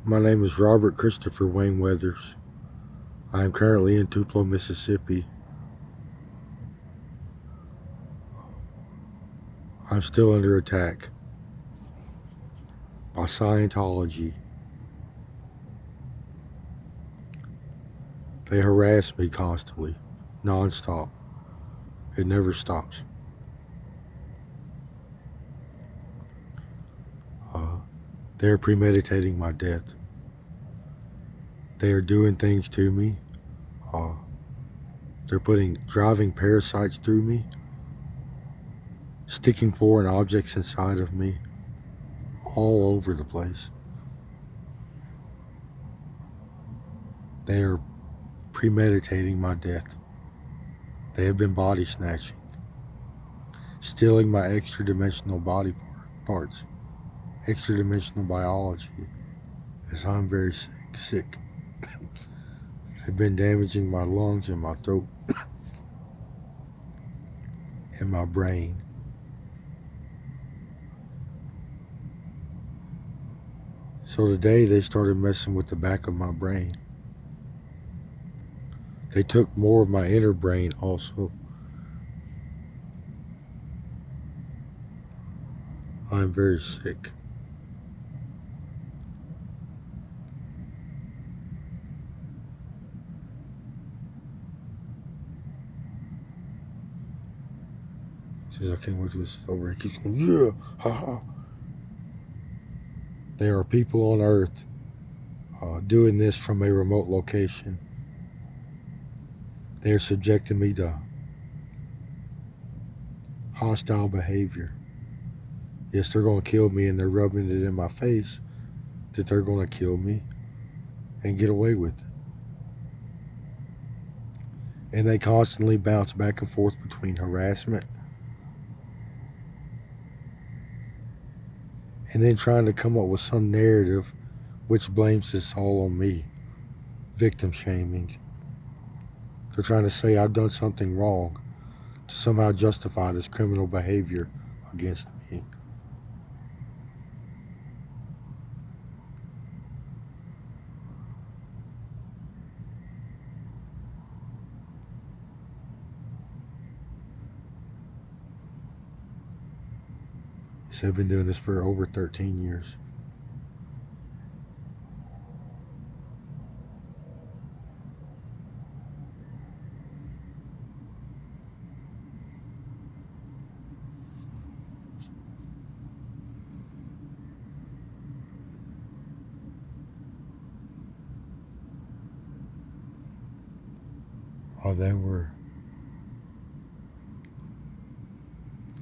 My name is Robert Christopher Wayne Weathers. I am currently in Tupelo, Mississippi. I'm still under attack by Scientology. They harass me constantly, nonstop. It never stops. They are premeditating my death. They are doing things to me. Uh, they're putting driving parasites through me, sticking foreign objects inside of me, all over the place. They are premeditating my death. They have been body snatching, stealing my extra dimensional body parts, extra dimensional biology, as I'm very sick. They've been damaging my lungs and my throat and my brain. So today they started messing with the back of my brain. They took more of my inner brain also. I'm very sick. Says I can't wait till this is over. He keeps going, yeah, haha. There are people on Earth doing this from a remote location. They are subjecting me to hostile behavior. Yes, they're going to kill me, and they're rubbing it in my face that they're going to kill me and get away with it. And they constantly bounce back and forth between harassment and then trying to come up with some narrative which blames this all on me. Victim shaming. They're trying to say I've done something wrong to somehow justify this criminal behavior against me. Yes, I've been doing this for over 13 years. Oh, they were.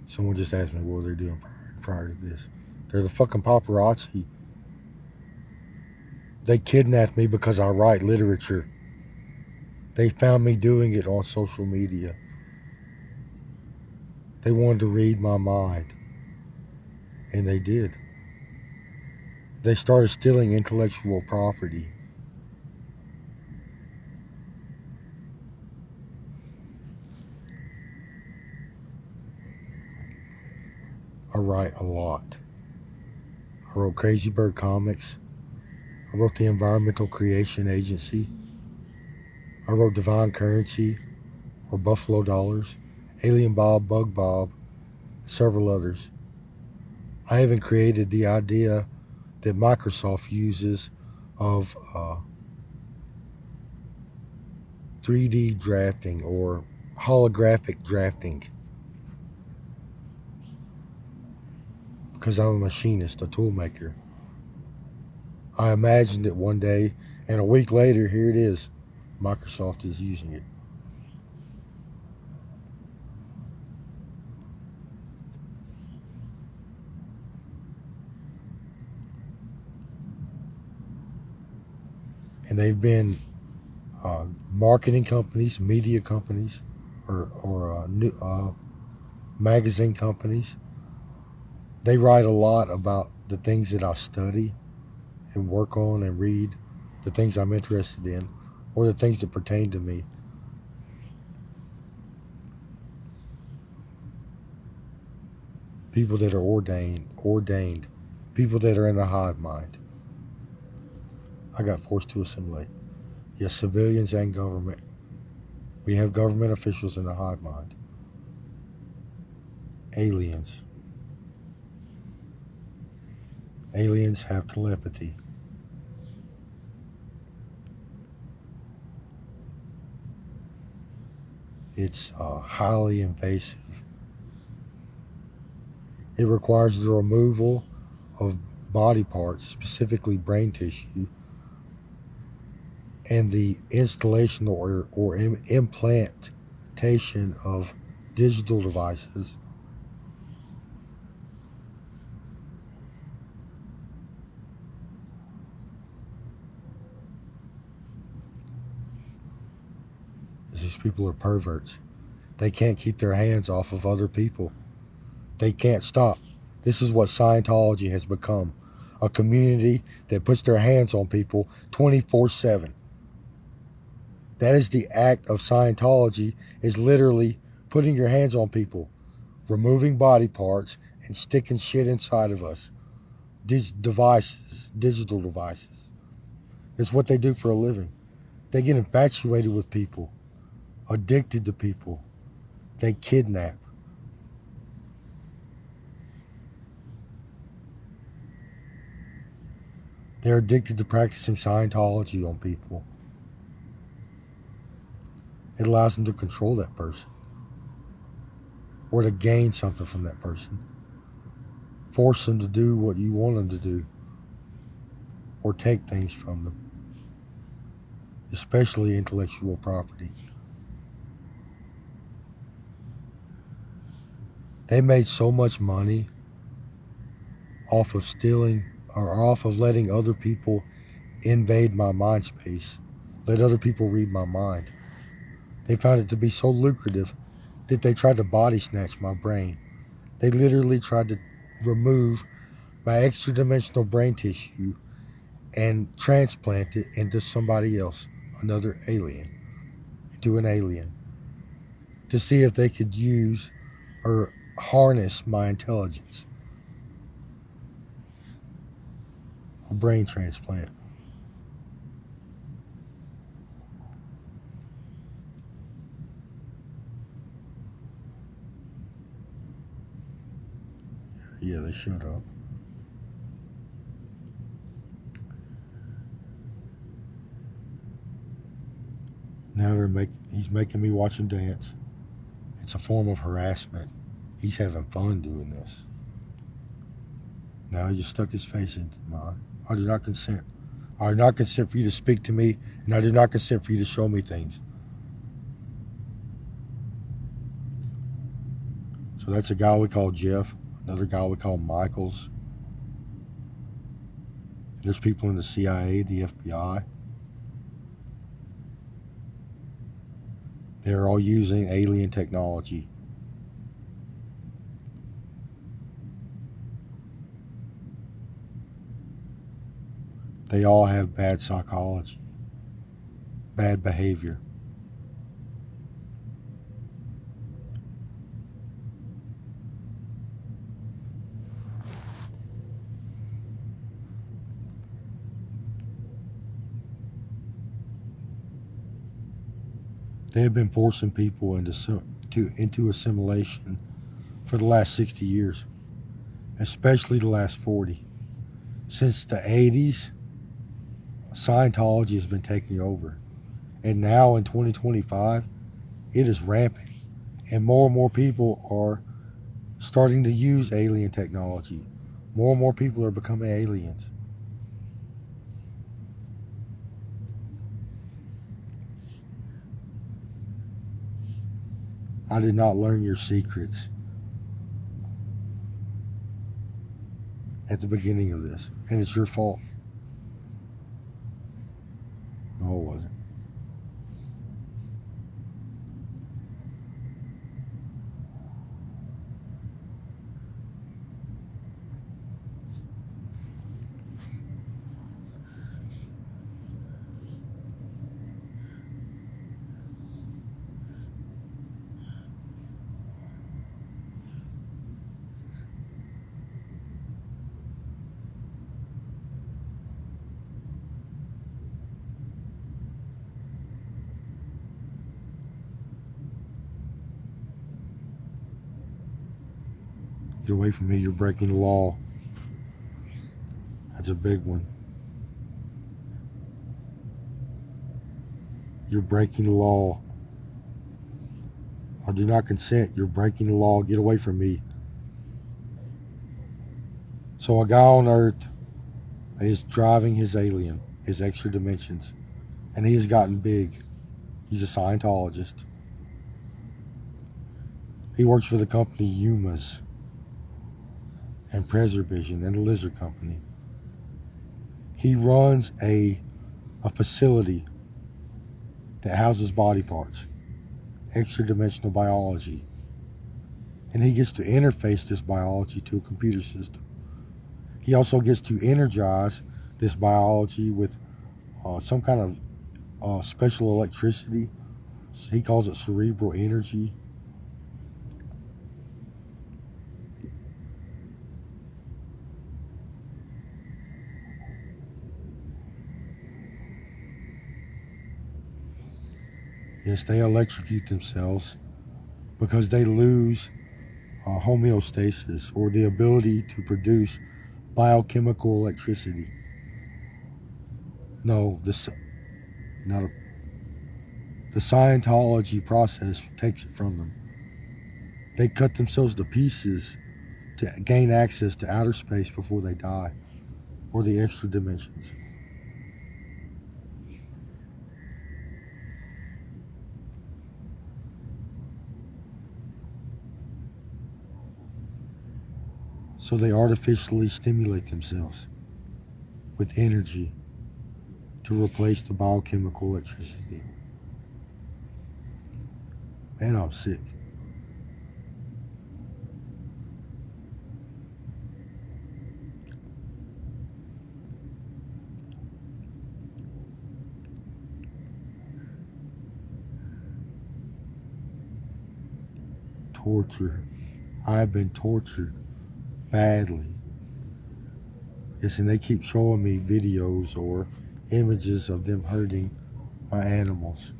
Someone just asked me what they're doing prior to this. They're the fucking paparazzi. They kidnapped me because I write literature. They found me doing it on social media. They wanted to read my mind. And they did. They started stealing intellectual property. I write a lot. I wrote Crazy Bird Comics. I wrote the Environmental Creation Agency. I wrote Divine Currency, or Buffalo Dollars, Alien Bob, Bug Bob, and several others. I even created the idea that Microsoft uses of 3D drafting or holographic drafting, because I'm a machinist, a tool maker. I imagined it one day, and a week later, here it is. Microsoft is using it. And they've been marketing companies, media companies, or magazine companies. They write a lot about the things that I study and work on and read, the things I'm interested in, or the things that pertain to me. People that are ordained, people that are in the hive mind. I got forced to assimilate. Yes, civilians and government. We have government officials in the hive mind. Aliens. Aliens have telepathy. It's highly invasive. It requires the removal of body parts, specifically brain tissue, and the installation or implantation of digital devices these people are perverts. They can't keep their hands off of other people. They can't stop. This is what Scientology has become, a community that puts their hands on people 24/7. That is the act of Scientology, is literally putting your hands on people, removing body parts, and sticking shit inside of us. These devices, digital devices. It's what they do for a living. They get infatuated with people, addicted to people. They kidnap. They're addicted to practicing Scientology on people. It allows them to control that person or to gain something from that person. Force them to do what you want them to do or take things from them, especially intellectual property. They made so much money off of stealing or off of letting other people invade my mind space, let other people read my mind. They found it to be so lucrative that they tried to body snatch my brain. They literally tried to remove my extra dimensional brain tissue and transplant it into somebody else, another alien, into an alien, to see if they could use or harness my intelligence. A brain transplant. Yeah, they showed up. Now he's making me watch him dance. It's a form of harassment. He's having fun doing this. Now he just stuck his face into mine. I do not consent. I do not consent for you to speak to me, and I do not consent for you to show me things. So that's a guy we call Jeff, another guy we call Michaels. There's people in the CIA, the FBI. They're all using alien technology. They all have bad psychology, bad behavior. They have been forcing people into assimilation for the last 60 years, especially the last 40. Since the 80s, Scientology has been taking over. And now in 2025, it is rampant. And more people are starting to use alien technology. More and more people are becoming aliens. I did not learn your secrets at the beginning of this, and it's your fault. No, it wasn't. Get away from me, you're breaking the law. That's a big one. You're breaking the law. I do not consent. You're breaking the law. Get away from me. So a guy on Earth is driving his alien, his extra dimensions, and he has gotten big. He's a Scientologist. He works for the company Yumas and Preservision and the Lizard Company. He runs a facility that houses body parts, extra dimensional biology, and he gets to interface this biology to a computer system. He also gets to energize this biology with some kind of special electricity. He calls it cerebral energy. Yes, they electrocute themselves because they lose homeostasis, or the ability to produce biochemical electricity. No, the Scientology process takes it from them. They cut themselves to pieces to gain access to outer space before they die, or the extra dimensions. So they artificially stimulate themselves with energy to replace the biochemical electricity. Man, I'm sick. Torture. I have been tortured badly. Yes, and they keep showing me videos or images of them hurting my animals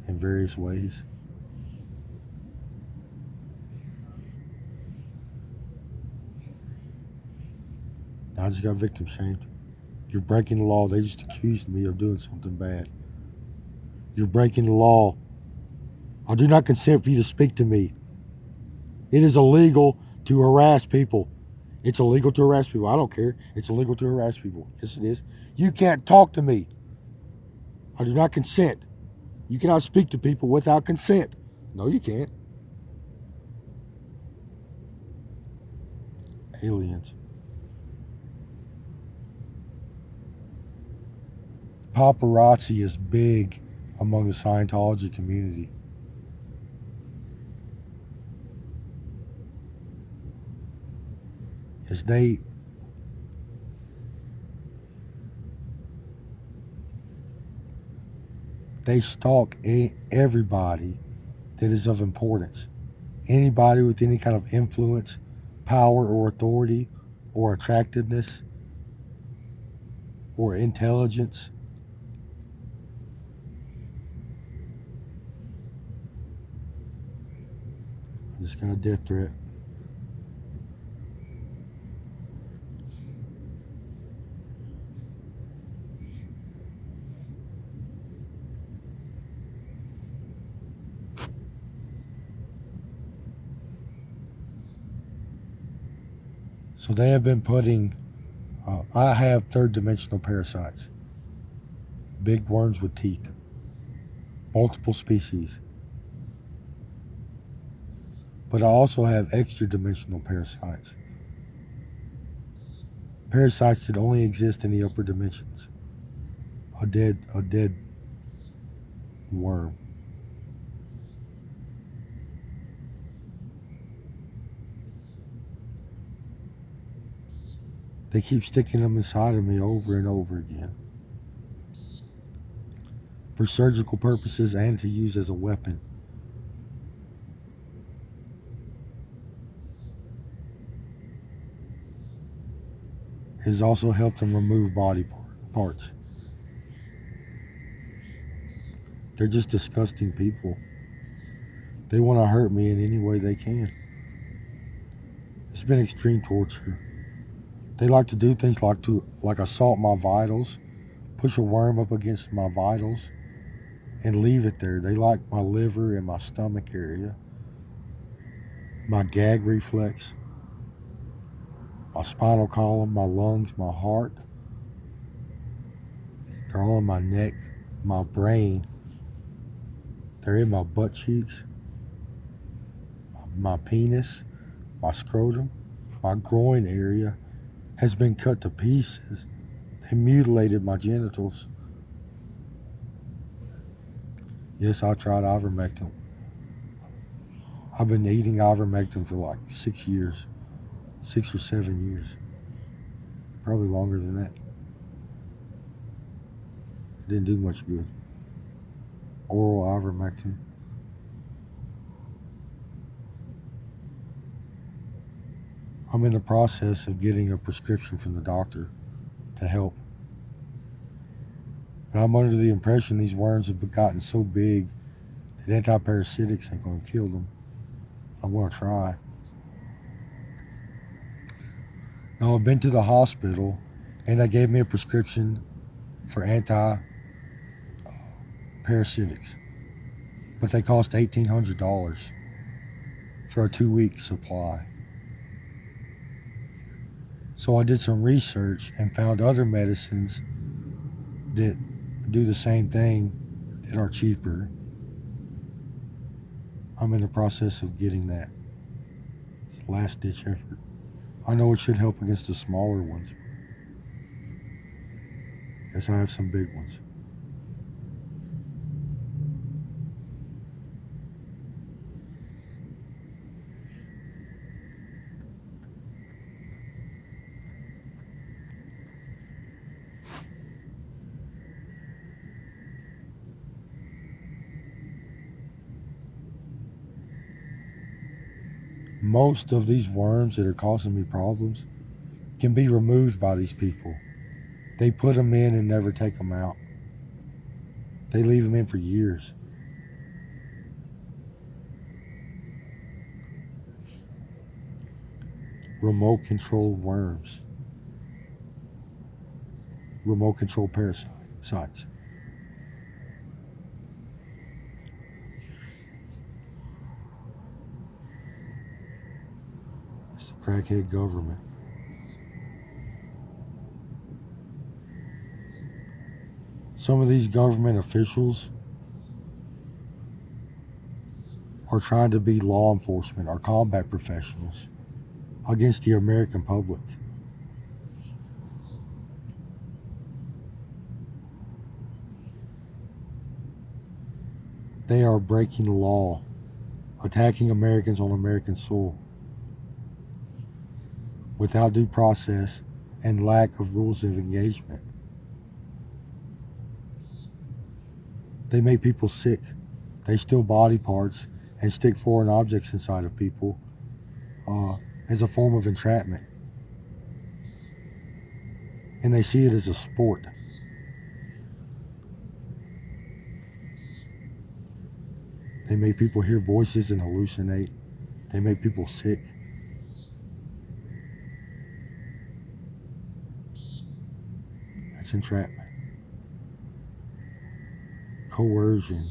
in various ways. I just got victim shamed. You're breaking the law. They just accused me of doing something bad. You're breaking the law. I do not consent for you to speak to me. It is illegal to harass people. It's illegal to harass people. I don't care. It's illegal to harass people. Yes, it is. You can't talk to me. I do not consent. You cannot speak to people without consent. No, you can't. Aliens. Paparazzi is big among the Scientology community. As they stalk everybody that is of importance. Anybody with any kind of influence, power, or authority, or attractiveness, or intelligence. I just got a death threat. So they have been putting, I have third dimensional parasites, big worms with teeth, multiple species. But I also have extra dimensional parasites, parasites that only exist in the upper dimensions. A dead worm. They keep sticking them inside of me over and over again, for surgical purposes and to use as a weapon. It has also helped them remove body parts. They're just disgusting people. They want to hurt me in any way they can. It's been extreme torture. They like to do things like assault my vitals, push a worm up against my vitals, and leave it there. They like my liver and my stomach area, my gag reflex, my spinal column, my lungs, my heart. They're all in my neck, my brain. They're in my butt cheeks, my penis, my scrotum, my groin area has been cut to pieces. They mutilated my genitals. Yes, I tried ivermectin. I've been eating ivermectin for like 6 years, 6 or 7 years, probably longer than that. It didn't do much good. Oral ivermectin. I'm in the process of getting a prescription from the doctor to help. But I'm under the impression these worms have gotten so big that antiparasitics ain't going to kill them. I'm going to try. Now, I've been to the hospital and they gave me a prescription for antiparasitics, but they cost $1,800 for a 2-week supply. So I did some research and found other medicines that do the same thing that are cheaper. I'm in the process of getting that. It's a last ditch effort. I know it should help against the smaller ones. Yes, I have some big ones. Most of these worms that are causing me problems can be removed by these people. They put them in and never take them out. They leave them in for years. Remote controlled worms. Remote controlled parasites. It's the crackhead government. Some of these government officials are trying to be law enforcement or combat professionals against the American public. They are breaking the law, attacking Americans on American soil without due process and lack of rules of engagement. They make people sick. They steal body parts and stick foreign objects inside of people as a form of entrapment. And they see it as a sport. They make people hear voices and hallucinate. They make people sick. That's entrapment. Coercion.